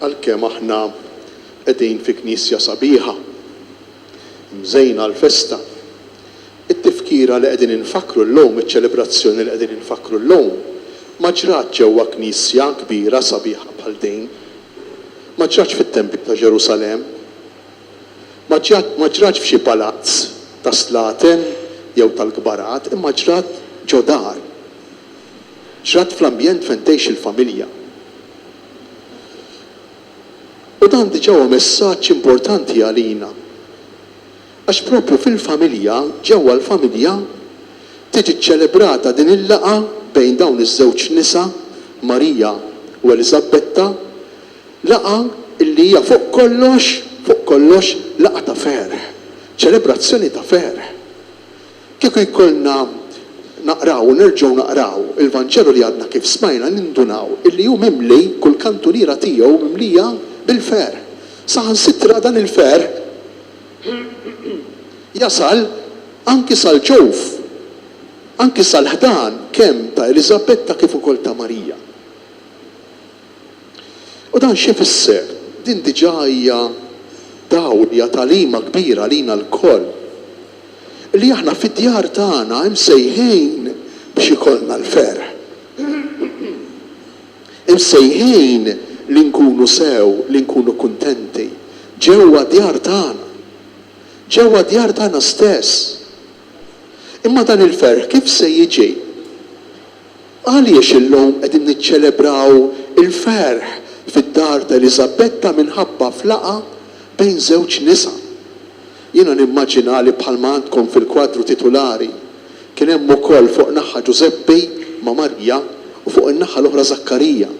għalkemm aħna qegħdin fi knisja sabiħa, mżejna l-festa. It-tifkira li qegħdin infakru llum, iċ-ċelebrazzjoni li qegħdin infakru llum, ma ġratx ġewwa knisja kbira sabiħa bħal din. Ma ġratx fit-Tempju ta' Ġerusalemm. Ma ġratx f'xi palazz ta' Slaten jew tal-Kbarat, imma ġrat ġo dar. Ġrat fl-ambjent fejn tgħix il-familja. U dan diġà huwa messaġġ importanti għalina. Għax propju fil-familja, ġewwa l-familja, tiġi ċċelebrata din il-laqa bejn dawn iż-żewġ nisa, Marija u Elisabetta, laqa illi hija fuq kollox laqa ta' ferħ, ċelebrazzjoni ta' ferħ. Kieku jkollna naqraw, nerġgħu naqraw il-Vanġelu li għadna kif smajna nindunaw illi hu mimli kull kantuniera tiegħu mimlija bil-ferħ. Saħansitra dan il-ferħ jasal anki sal-ġewf, anki sal-ħdan kemm ta' Elisabetta kif ukoll ta' Marija. U dan xi fisser? Din diġà hija dawlja talima kbira lina l-koll. Li aħna fid-djar tagħna msejħin biex ikollna l-ferħ. Imsejħin li nkunu sew, li nkunu kuntenti ġewwa djar tagħna. Ġewwa djar tagħna stess. Imma dan il-ferħ kif se jiġi? Għaliex illum qegħdin niċċelebraw il-ferħ fid-dar ta' Elisabetta minħabba flaqa bejn żewġ nisa. Jiena nimmaġina li bħalma għandkom fil-kwadru titolari kien hemm ukoll fuq naħa Ġuseppi ma' Marja u fuq in-naħa l-oħra Zakkarija.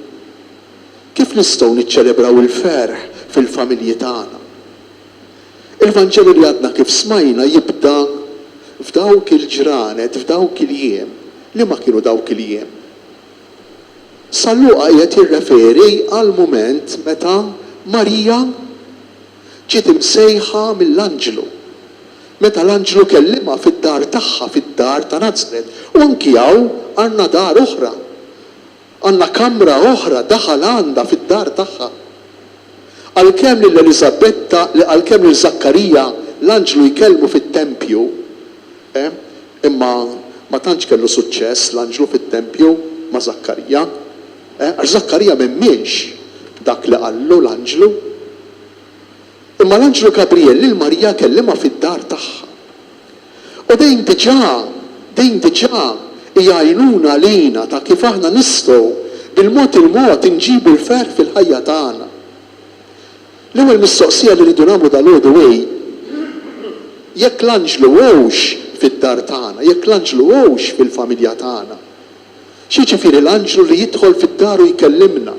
Kif nistgħu niċċelebraw il-ferħ fil-familji tagħna? Il-Vanġelu li għadna kif smajna jibda f'dawk il-ġranet, f'dawk il-jiem, li ma kienu dawk il-jiem. Salluqa qed jirreferi għal mument meta Marija ġiet imsejħa mill-Anġlu. Meta l-Anġlu kellimha fid-dar tagħha, fid-dar ta' Nażret, u anki hawn għandna dar oħra. Għandna kamra oħra daħal għandha fid-dar tagħha. Għalkemm lil Elisabetta, għalkemm lil Zakkarija l-Anġlu jkellmu fit-Tempju, imma ma tantx kellu suċċess l-Anġlu fit-Tempju ma' Zakkarija. Għax Zakkarija m'hemmx dak li qallu l-Anġlu. Imma l-Anġlu Gabriel lil Marija kellimha fid-dar tagħha. U dejn diġà hija għajnuna lina ta' kif aħna nistgħu bil-mod il-mod inġibu l-ferħ fil-ħajja tagħna. L-ewwel mistoqsija li rridu nagħmlu dal-għodu jekk l-Anġlu huwx fid-dar tagħna, jekk l-Anġlu huwx fil-familja tagħna. X'jiġifieri l-Anġlu li jidħol fid-dar u jkellimna?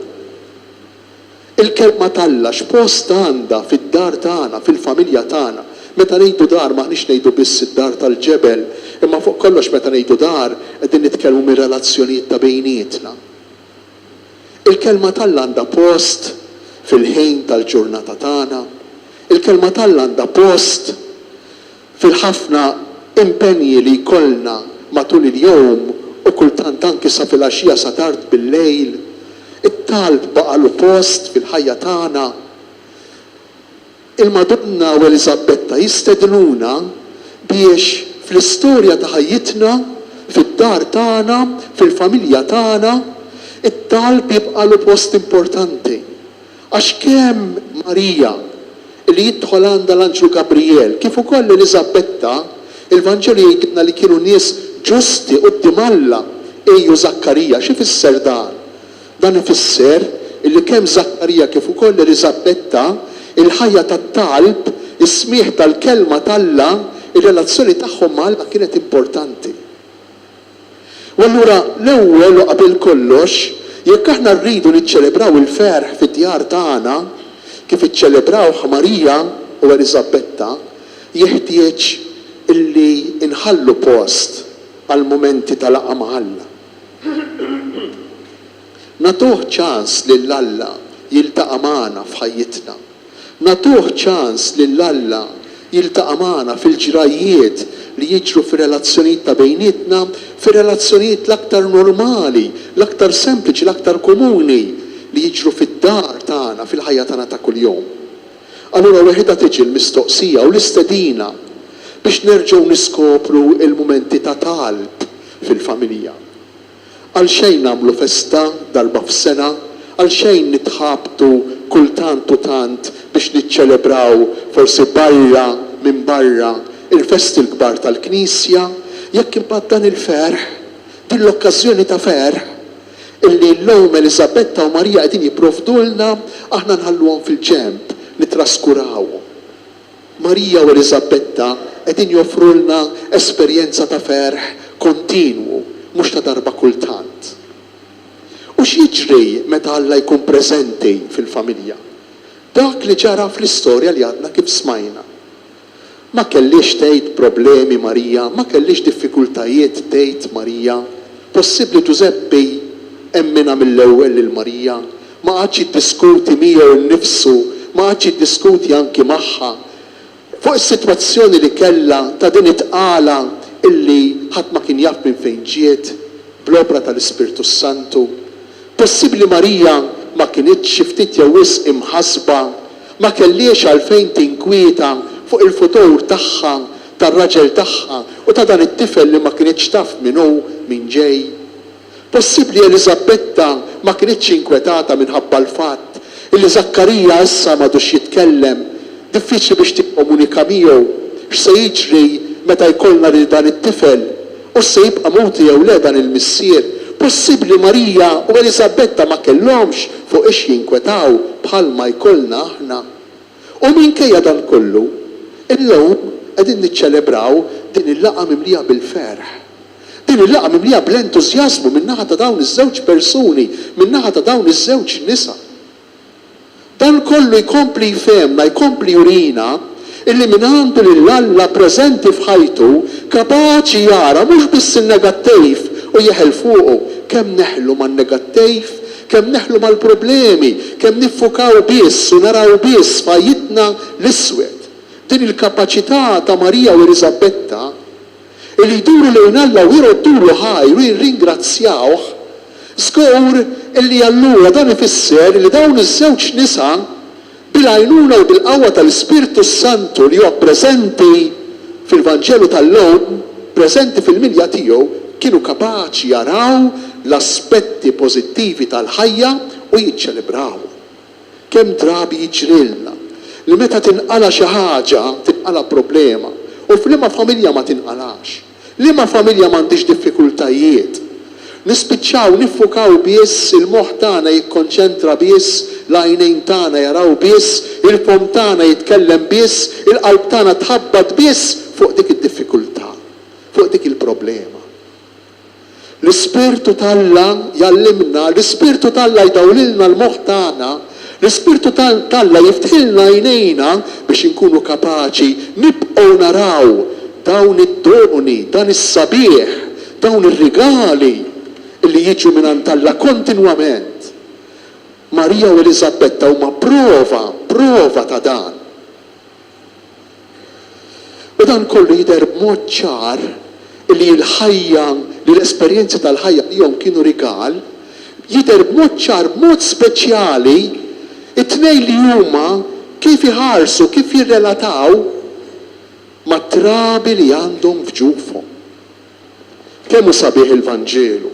Il-kelma Alla x'post għandha fid-dar tagħna, fil-familja tagħna. Meta ngħidu dar m'aħniex ngħidu biss id-dar tal-ġebel, imma fuq kollox meta ngħidu dar qegħdin nitkellmu mir-relazzjonijiet ta' bejnietna. Il-kelma Alla għandha post fil-ħin tal-ġurnata tagħna. Il-kelma Alla għandha post fil-ħafna impenji li jkollna matul il-jowm u kultant anke sa fil-għaxija sa tard bil-lejl. It-talb baqalu post fil-ħajja tagħna. Il-Madonna u Elisabetta jistednuna biex fl-istorja ta' ħajjitna, fid-dar tagħna, fil-familja tagħna, it-talb jibqalu post importanti. Għax kemm Marija li jidħol għandha l-Anġlu Gabriel, kif ukoll Elisabetta, il-Vanġelu jgħidna li kienu nies ġusti quddiem Alla, ejju Zakkarija. Xi fisser dan? Dan ifisser illi kemm Zakkarija kif ukoll Elisabetta il-ħajja tat-talb, is-smieħ tal-kelma Alla, ir-relazzjoni tagħhom ma' Alla kienet importanti. U allura l-ewwel u qabel kollox, jekk aħna rridu niċċelebraw il-ferħ fid-djar tagħna kif iċċelebraw Marija u Elisabetta, jeħtieġ illi inħallu post għal momenti tal-laqgħa ma' Alla. Natuh ċans lil Alla jiltaqa' magħna f'ħajjitna. Natuh ċans lil Alla jiltaqa' magħna fil-ġrajiet li jiġru fir-relazzjonijiet ta' bejnietna, fir-relazzjonijiet l-aktar normali, l-aktar sempliċi, l-aktar komuni li jiġru fid-dar tagħna fil-ħajja tagħna ta' kuljum. Allura weħda tiġi l-mistoqsija u l-istedina biex nerġgħu niskopru il-mumenti ta' talb fil-familja. Għal xejn nagħmlu festa darba f'sena, għal xejn nitħabtu kultant u tant biex niċċelebraw forsi barra minn barra il-festi l-kbar tal-Knisja, jekk imbagħad dan il-ferħ, din l-okkażjoni ta' ferħ, illi l-lum Elisabetta u Marija qegħdin jipprovdulna, aħna nħalluhom fil-ġemb, nitraskurawhom. Marija u Elisabetta qegħdin joffrulna esperjenza ta' ferħ kontinwu, mhux ta' darba kultant. U x'jiġri meta Alla jkun preżenti fil-familja? Dak li ġara fl-istorja li għadna kif smajna. Ma kellix tgħid problemi Marija, ma kellix diffikultajiet tgħid Marija. Possibbli Giuseppi emmina mill-ewwel lil Marija, ma għadx jiddiskuti miegħu nnifsu, ma għadx jiddiskuti anki magħha fuq is-sitwazzjoni li kellha ta' din it-tqala illi ħadd ma kien jaf minn fejn ġiet bl-opra tal-Ispirtu Santu. Possibbli Marija ma kienitx xi ftit jew wisq imħasba, ma kellix għalfejn tinkwieta fuq il-futur tagħha, tar-raġel tagħha u ta' dan it-tifel li ma kienitx taf min hu min ġej. Possibbli Elisabetta ma kienitx inkwetata minħabba l-fatt illi Zakkarija issa m'għadux jitkellem, diffiċli biex tikkomunika miegħu x'se jiġri meta jkollna lil dan it-tifel u se jibqa' muti jew le dan il-missier. Possibbli Marija u Elisabetta ma kellhomx fuq ix jinkwetaw bħalma jkollna aħna. U minkejja dan kollu, illum qegħdin niċċelebraw din il-laqgħa mimlija bil-ferħ. Din il-laqgħa mimlija bl-entużjażmu min-naħa ta' dawn iż-żewġ persuni, min-naħa ta' dawn iż-żewġ nisa. Dan kollu jkompli jfehmna, jkompli jurina illi min għandu lill-Alla preżenti f'ħajtu kapaċi jara mhux biss in-negattiv u jeħel fuqu, kemm neħlu man-negattiv, kemm neħlu mal-problemi, kemm niffukaw biss u naraw biss fajjitna l-iswed. Din il-kapaċità ta' Marija u Elisabetta illi jduru lejn Alla u jroddulu ħajru jirringrazzjawh, żgur illi allura dan ifisser li dawn iż-żewġ nisa bil-għajnuna u bil-qawwa tal-Ispirtu Santu li huwa preżenti fil-Vanġelu tal-lum, preżenti fil-milja tiegħu, kienu kapaċi jaraw l-aspetti pożittivi tal-ħajja u jiċċelebraw. Kemm drabi jiġrilna li meta tinqala xi ħaġa tinqala problema u f'liema familja ma tinqalax. Liema familja m'għandix diffikultajiet. Nispiċċaw niffukaw biss, il-moħħ tagħna jikkonċentra biss, l-għajnejn tagħna jaraw biss, il-fom tagħna jitkellem biss, il-qalb tagħna tħabbad biss fuq dik id-diffikultà, fuq dik il-problema. L-Ispirtu t'Alla jallimna, l-Ispirtu t'Alla jdawlilna l-moħħ tagħna, l-Ispirtu t'Alla jiftħilna għajnejna biex inkunu kapaċi nibqgħu naraw dawn id-doni, dan is-sabiħ, dawn ir-rigali li jiġu minn Alla kontinwament. Marija u Elisabetta huma prova ta' dan. U dan kollu jidher b'mod ċar li l-ħajja, li l-esperjenzi tal-ħajja li jom kienu rigal, jidher b'mod ċar, b'mod speċjali, it-tnejn li huma kif iħarsu, kif jirrelataw mat-trabi li għandhom f'ġufhom. Kemm hu sabiħ il-Vanġelu.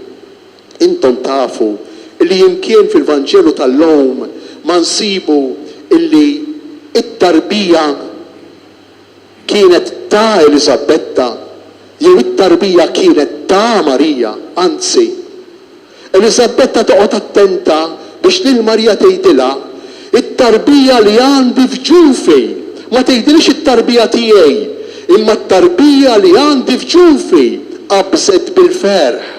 Intom tafu illi jimkien fil-Vanġelu tal-lum ma nsibu illi it-tarbija kienet ta' Elisabetta jew it-tarbija kienet ta' Marija, anzi. Elisabetta toqgħod attenta biex lil Marija tgħidilha it-tarbija li għandi f'ġufi, ma tgħidilix it-tarbija tiegħi, imma t-tarbija li għandi f'ġufi qabżet bil-ferħ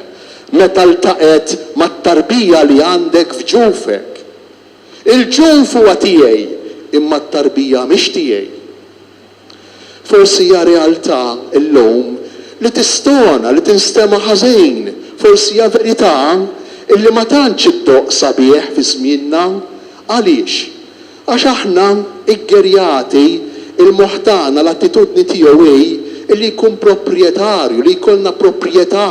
meta ltaqet mat-tarbija li għandek f'ġufek. Il-ġuf huwa tiegħi, imma t-tarbija mhix tiegħi. Forsi hija realtà llum li tistona, li tinstema' ħażin, forsi hija verità illi ma tantx iddoq sabiħ fi żmienna. Għaliex? Għax aħna iggerjati il-moħħ tagħna l-attitudni tiegħu illi jkun proprjetarju, li jkollna proprjetà,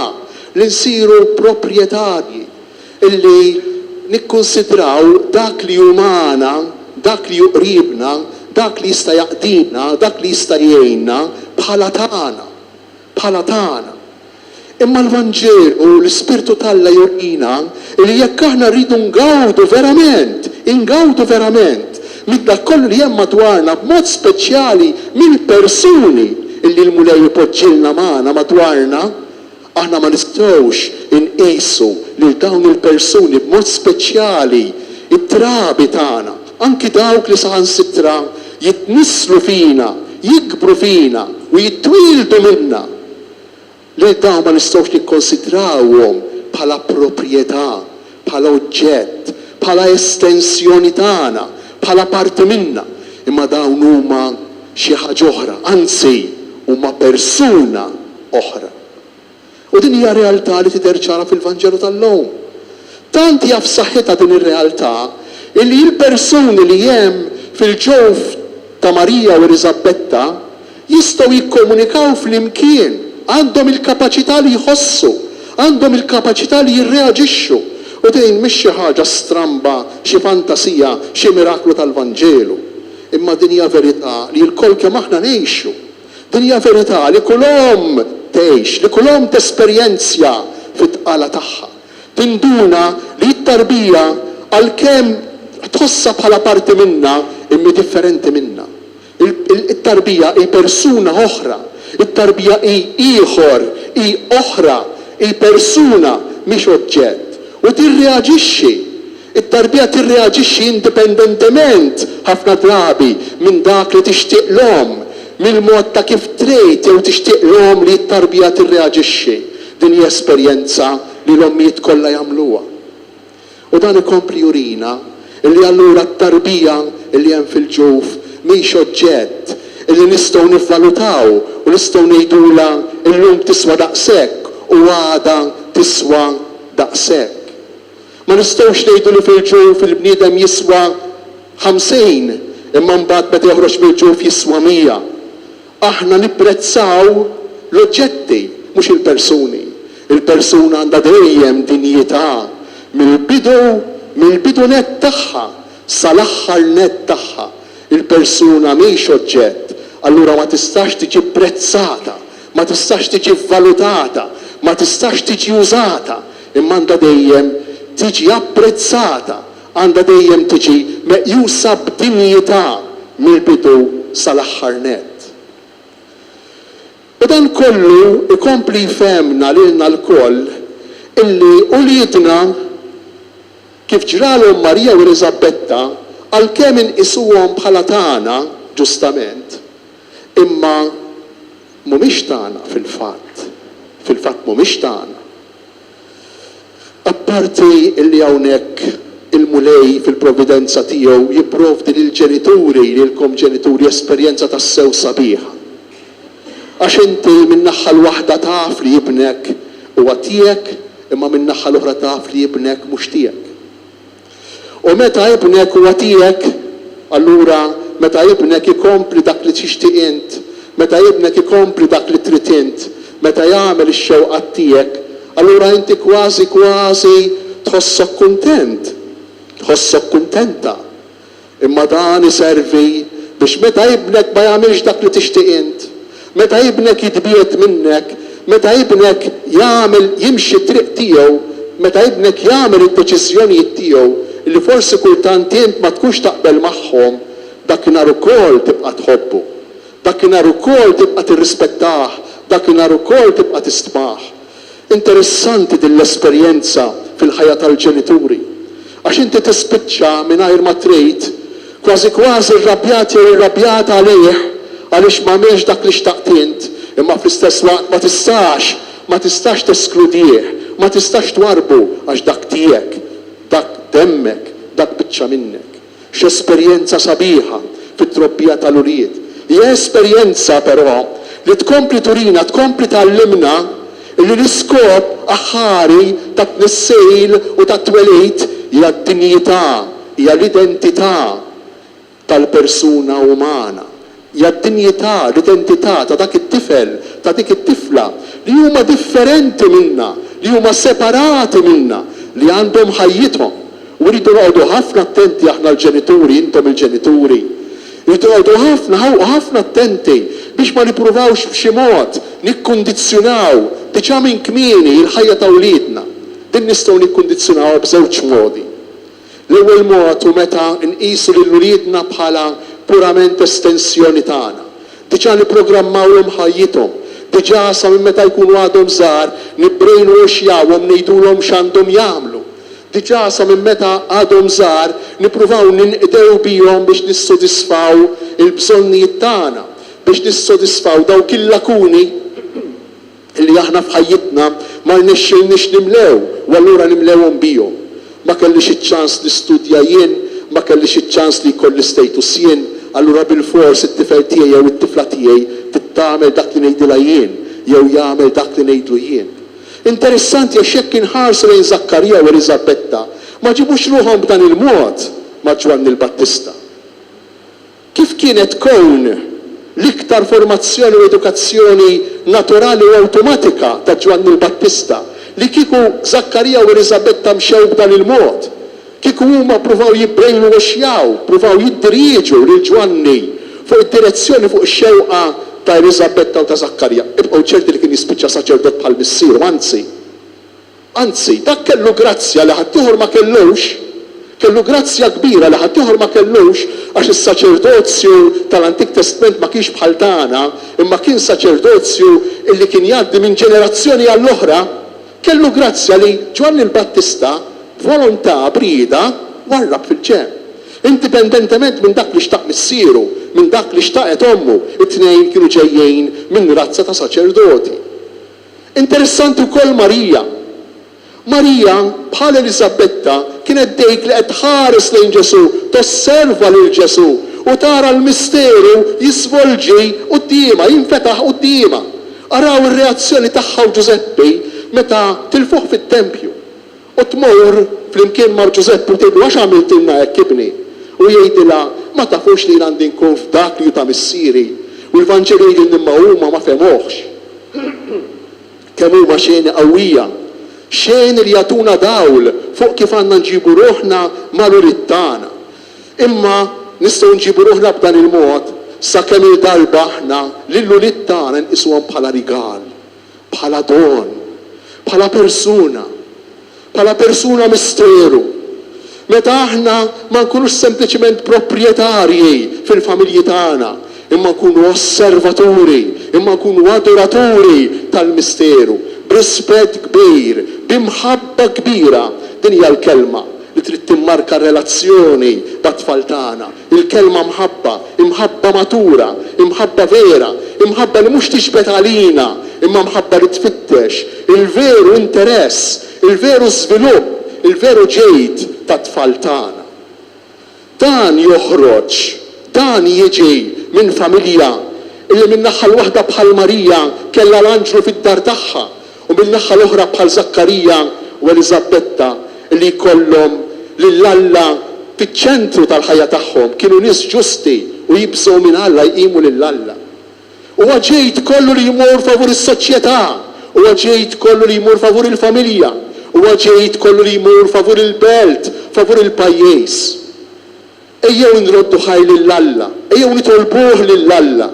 li nsiru proprjetarji, illi nikkonsidraw dak li umana, dak li juqribna, dak li jista' jaqdina, dak li jista' jgħinna bħala tagħna. Imma l-Vanġelu u l-Ispirtu tal-Alla jurina li jekk aħna rridu ngawdu verament minn dak kollu li hemm madwarna b'mod speċjali mill-persuni illi l-Mulej ipoġġilna magħna madwarna, aħna ma nistgħux inqisu lil dawn il-persuni b'mod speċjali it-trabi tagħna, anki dawk li saħansitra jitnisslu fina, jikbru fina u jittwildu minna. Li dawn ma nistgħux nikkonsidrawhom bħala proprjetà, bħala oġġett, bħala estensjoni tagħna, bħala parti minna, imma dawn huma xi ħaġa oħra, anzi huma persuna oħra. U din hija realtà li tidher ċara fil-Vanġelu tal-lum. Tant hija f'saħħitha din ir-realtà illi l-persuni li hemm fil-ġewf ta' Marija u Elisabetta jistgħu jikkomunikaw flimkien, għandhom il-kapaċità li jħossu, għandhom il-kapaċità li jirreaġixxu. U din mhix xi ħaġa stramba, xi fantasija, xi miraklu tal-Vanġelu. Imma din hija verità li l-kol kemm aħna ngħixu. Din hija verità li kulhom tgħix, li kulhom tesperjenzja fit-tqala tagħha. Tinduna li t-tarbija għalkemm tħossha bħala parti minna imma differenti minna. It-tarbija hi persuna oħra, it-tarbija hi ieħor, hi oħra, hi persuna mhix oġġett. U tirreaġixxi. It-tarbija tirreaġixxi indipendentement ħafna drabi minn dak li tixtieqlhom, mill-mod ta' kif trid jew tixtieqlhom li t-tarbija tirreaġixxi. Din hija esperjenza li l-ommijiet kollha jagħmluha. U dan ikompli jurina illi allura t-tarbija illi hemm fil-ġuf mhix oġġett illi nistgħu nivvalutaw u nistgħu ngħidula llum tiswa daqshekk u għada tiswa daqshekk. Ma nistgħux ngħidu li fil-ġuf il-bniedem jiswa 50 imma mbagħad meta joħroġ mill-ġuf jiswa 100. Aħna nipprezzaw l-oġġetti mhux il-persuni. Il-persuna għandha dejjem dinjità mill-bidu net tagħha sal-aħħar net tagħha. Il-persuna mhix oġġett, allura ma tistax tiġi prezzata, ma tistax tiġi valutata, ma tistax tiġi użata, imma għandha dejjem tiġi apprezzata, għandha dejjem tiġi meqjusa b'dinjità mill-bidu sal-aħħar net. U dan kollu ikompli jfehmna lilna l-koll illi uliedna kif ġralhom Marija u Elisabetta għalkemm inqisuhom bħala tagħna ġustament, imma mhumiex tagħna fil-fatt mhumiex tagħna. Apparti illi hawnhekk il-Mulej fil-provvidenza tiegħu jipprovdi lill-ġenituri, lilkom ġenituri esperjenza tas-sew sabiħa. Għax inti min-naħa l-waħda taf li jibnek huwa tiegħek, imma min-naħa l-oħra taf li jibnek mhux tiegħek. U meta jibnek huwa tiegħek, allura meta jibnek ikompli dak li tixtieq int, meta jibnek ikompli dak li trid int, meta jagħmel ix-xewqat tiegħek, allura inti kważi tħossok kuntent, tħossok kuntenta. Imma dan iservi biex meta jibnek ma jagħmilx dak li tixtieq int, meta jibnek jitbiet minnek, meta jibnek jimxi triq tiegħu, meta jibnek jagħmel id-deċiżjonijiet tiegħu li forsi kultant int ma tkunx taqbel magħhom, dakinhar ukoll tibqa' tħobbu, dakinhar ukoll tibqa' tirrispettah, dakinhar ukoll tibqa' tistmah. Interessanti din l-esperjenza fil-ħajja tal-ġenituri. Għax inti tispiċċa mingħajr ma trid kważi rrabjat jew irrabjata għalih għaliex m'għamilx dak li xtaqt int, imma fl-istess waqt ma tistax teskludih, ma tistax twarbu għax dak tiegħek, dak demmek, dak biċċa minnek. X'esperjenza sabiħa fit-trobbija tal-ulied. Hija esperjenza però li tkompli turina, tkompli tallimna li l-iskop aħħari ta' tnissejl u ta' twelid hija d-dinjità, hija l-identità tal-persuna umana. Hija d-dinjità, l-identità ta' dak it-tifel, ta' dik it-tifla li huma differenti minna, li huma separati minna, li għandhom ħajjithom U rridu noqogħdu ħafna attenti aħna l-ġenituri, intom il-ġenituri. Rridu noqogħdu ħafna attenti biex ma nippruvawx b'xi mod nikkundizzjonaw diġà minn kmieni l-ħajja ta' wliedna. Din nistgħu nikkundizzjonaw b'żewġ modi. L-ewwel mod hu meta nqisu lil wliedna bħala purament estensjoni tagħna. Diġà nipprogrammawhom ħajjithom. Diġà sa minn meta jkunu għadhom żgħar nibbrejnwaxjawhom ngħidulhom x'għandhom jagħmlu. Diġà sa minn meta għadhom żgħar nippruvaw ninqdew bihom biex nissodisfaw il-bżonnijiet tagħna, biex nissodisfaw dawk il-lakuni li aħna f'ħajjitna ma rnexxilniex nimlew u allura nimlewhom bihom. Ma kellix iċ-ċans nistudja jien, ma kellix iċ-ċans li jkolli status jien, allura bil-fors it-tifel tiegħi jew it-tifla tiegħi tittamel dak li ngħidilha jien jew jagħmel dak li ngħidlu jien. Interessanti għax hekk inħarsu lejn Zakkarija u Elisabetta ma ġibux ruħhom b'dan il-mod ma' Ġwanni l-Battista. Kif kienet tkun l-iktar formazzjoni u edukazzjoni naturali u awtomatika ta' Ġwanni l-Battista li kieku Zakkarija u Elisabetta mxew b'dan il-mod. Kieku huma pruvaw jibbrejnwaxjaw, pruvaw jiddiriġu lil Ġwanni fuq id-direzzjoni fuq ix-xewqa ta' Elisabetta u ta' Zakkarija. Ibqgħu ċerti li kien jispiċċa saċerdot bħal missieru, anzi, dak kellu grazzja li ħaddieħor ma kellux, kellu grazzja kbira li ħaddieħor ma kellux għax is-saċerdozju tal-Antik Testament ma kienx bħal tagħna, imma kien saċerdozju illi kien jgħaddi minn ġenerazzjoni għall-oħra, kellu grazzja li Ġwanni l-Battista volontà brida warrab fil-ġem. Indipendentement minn dak li xtaq missieru, minn dak li xtaqet ommu, it-tnejn kienu ġejjin minn razza ta' saċerdoti. Interessanti wkoll Marija. Marija bħal Elisabetta kienet dejk li qed tħares lejn Ġesu, tosserva lil Ġesu u tara l-misteru jisvolġi qudiema, jinfetaħ qudiema. Araw ir-reazzjoni tagħha u Ġuseppi meta tilfuh fit-tempju. U tmur flimkien mar Ġuseppi u tgħidlu għax għamiltilna hekk ibni. U jgħidilha ma tafux li għandi nkun f'dak li ta' missieri u l-Vanġeli jgħidilni imma huma ma femuhx. Kemm huma xejn qawwija, xejn li jagħtuna dawl fuq kif għandna nġibu ruħna mal-urid tagħna. Imma nistgħu nġibu ruħna b'dan il-mod sakemm il-darba aħna lill-urid tagħna nqisuhom bħala rigal, bħala don, bħala persuna misteru. Meta aħna ma nkunux sempliċement proprjetarji fil-familji tagħna, imma nkunu osservaturi, imma nkunu adoraturi tal-misteru, b'rispett kbir, b'imħabba kbira. Din hija l-kelma li trid timmarka relazzjoni tat-tfal tagħna. Il-kelma imħabba matura, imħabba vera, imħabba li mhux tixbet għalina, imma mħabba li tfittex il-veru interess, il-veru żvilupp, il-veru ġejt tat-tfal tagħna. Dan joħroġ, dan jiġi minn familja illi minn naħa l-waħda bħal Marija kellha l-anġlu fid-dar tagħha u minn naħa l-oħra bħal Zakkarija u Elisabetta illi jkollhom lill-Alla fiċ-ċentru tal-ħajja tagħhom, kienu nies ġusti u jibżgħu minn Alla jqimu lill-Alla. U ġejt kollu li jmur favur is-soċjetà, u ġejt kollu li jmur favur il-familja, u ġejt kollu li jmur favur il-belt, favur il-pajjiż. Ejjew nroddu ħaj lill-Alla, ejjew nitolbuh lill-Alla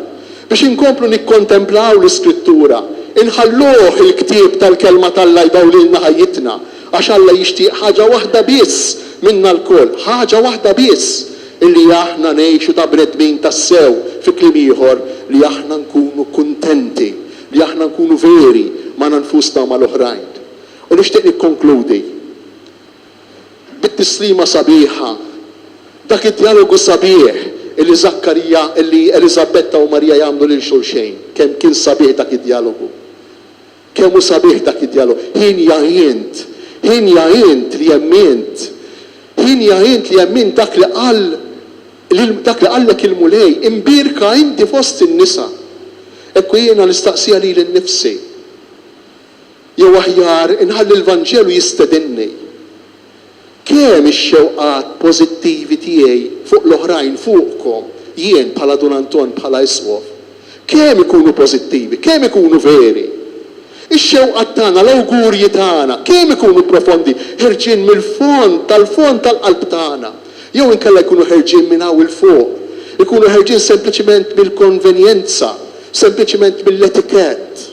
biex inkomplu nikkontemplaw l-Iskrittura, inħalluh il-ktieb tal-kelma tal-Alla jdaw lilna ħajjitna, għax Alla jixtieq ħaġa waħda biss minna l-koll, ħaġa waħda biss illi aħna ngħixu ta' bnedmin tassew fi kliem ieħor li aħna nkunu kuntenti, li aħna nkunu veri ma' nfusna u mal-oħrajn. U nixtieq nikkonkludi bit-tislima sabiħa, dak id-dialogu sabiħ illi Zakkarija, illi Elisabetta u Marija jagħmlu lil xulxejn. Kemm kien sabiħ dak id-dialogu. Kemm hu sabiħ dak id-dialogu. Ħin jgħint li jemmint. Ħin jgħint li jemmint dak li qallek il-mulej, imbirka inti fost in-nisa. Ekku jiena nistaqsija li l-nifsi. Jew aħjar inħalli l-Vanġelu jistedinni. Kemm ix-xewqat pożittivi tiegħi fuq l-oħrajn fuqkom, jien bħala Dun Anton bħala iswof, kemm ikunu pożittivi, kemm ikunu veri. Ix-xewqat tagħna, l-awgurji tagħna, kemm ikunu profondi, ħerġin mill-fond tal-qalb tagħna. Jew inkella jkunu ħerġin minn hawn il-fuq, ikunu ħerġin sempliċement mill-konvenjenza, sempliċement mill-etikett.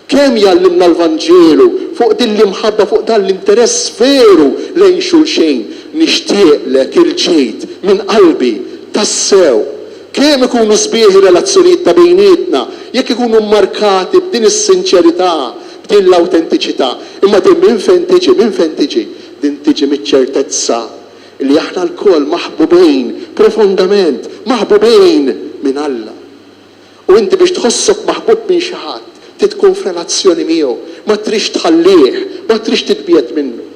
Kemm jallimna l-Vanġelu fuq din l-imħabba, fuq dan l-interess veru lejn xulxejn, nixtieqlek il-ġejt minn qalbi tassew. Kemm ikunu sbieħi relazzjonijiet ta' bejnietna, jekk ikunu markati b'din is-sinċerità, b'din l-awtentiċità, imma din minn fejn tiġi, din tiġi miċ-ċertezza li aħna l-kol maħbubejn, profondament maħbubejn minn Alla. U inti biex tħossok maħbub minn xi ħadd, titkun f'relazzjoni miegħu, ma trix tħallih, ma trix titbiet minnu.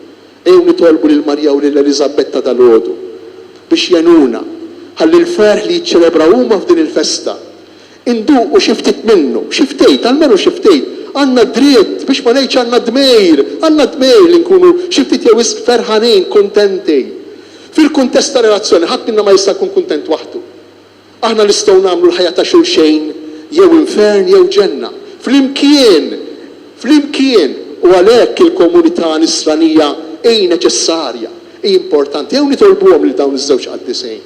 Ejw nitolbu lil Marja u lil Elisabetta dal-għodu biex jenuna ħalli l-ferħ li jiċċelebra huma f'din il-festa. Induqu xi ftit minnu, xi ftit, almenu xi ftit. Għandna dritt biex ma ngħidx għandna dmejr li nkunu xi ftit jew wisq ferħanin, kuntenti. Fil-kuntest ta' relazzjoni ħadd minna ma jista' jkun kuntent waħdu. Aħna nistgħu nagħmlu l-ħajja ta' xulxejn jew infern jew ġenna. Flimkien u għalhekk il-komunità nisranija hi neċessarja, hi importanti. Jew nitolbuhom lil dawn iż-żewġ qaddisejn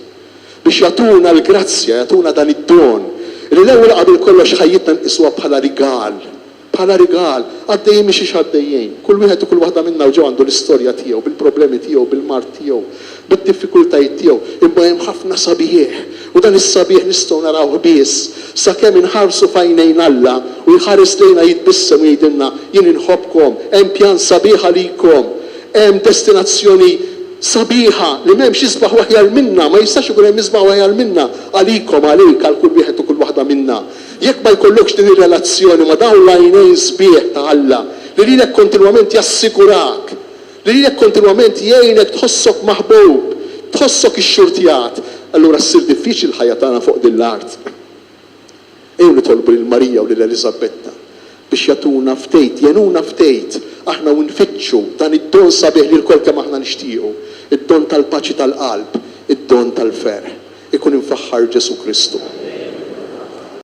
biex jagħtuna l-grazzja, jagħtuna dan id-don li l-ewwel qabel kollox ħajjitna nqisuha bħala rigal, għaddejjin mhix għaddejjin. Kull wieħed u kull waħda minna ġew għandu l-istorja tiegħu, bil-problemi tiegħu, bil-mart tiegħu, bid-diffikultajiet tiegħu, imma hemm ħafna sabiħ. U dan is-sabiħ nistgħu narawh biss sakemm inħarsu f'għajnejn Alla u jħares lejna jitbissem u jgħidilna jien inħobbkom, hemm pjan sabiħ għalikom, hemm destinazzjoni sabiħa li m'hemmx isbaħ aħjar minna, ma jistax ikun hemm isbaħ aħjar minna għalikom, għalik, għal kull wieħed u kull waħda minna. Jekk ma jkollokx din ir-relazzjoni ma dawn l-għajnejn sbieħ ta' Alla li lilek kontinwament jassikurak, li lilek kontinwament jgħinek tħossok maħbub, tħossok ix-xurtijat, allura ssir diffiċli l-ħajja tagħna fuq din l-art. Ejw nitolbu lil Marija u lil Elisabetta biex jagħtuna ftejt, jenuna ftejt, aħna u nfittxu dan id-don sabiħ li l-kol kemm aħna nixtiequ, id-don tal-paċi tal-qalb, id-don tal-ferħ, ikun infaħħar Ġesu Kristu.